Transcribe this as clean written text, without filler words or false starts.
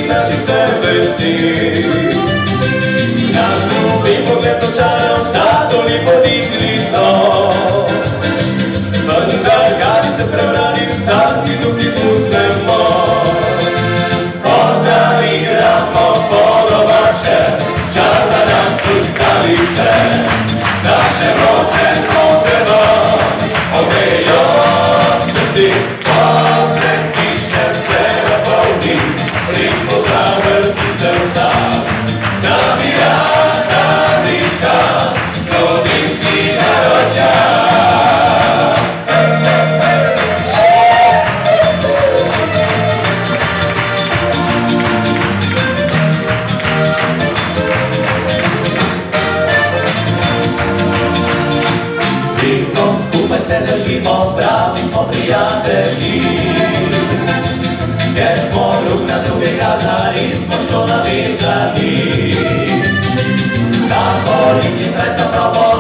znači sebe si. Naš ljubi pogled očaran, sadoli pod iglicom. Vendar kad se prevradi, sad izuk izmuznemo. Pozaviramo podobače, čas za nas ustavi se. Naše moće potreba, ogrejo srci, potresišće se napolni, ritmo zavrti se sam. Znam i raca bliska, slovinski narodnjak. Ritmom skupaj se držimo, pravi smo prijatelji. Jer smo drug na drugega zares močno navezani. Tako ritmi srca propoj.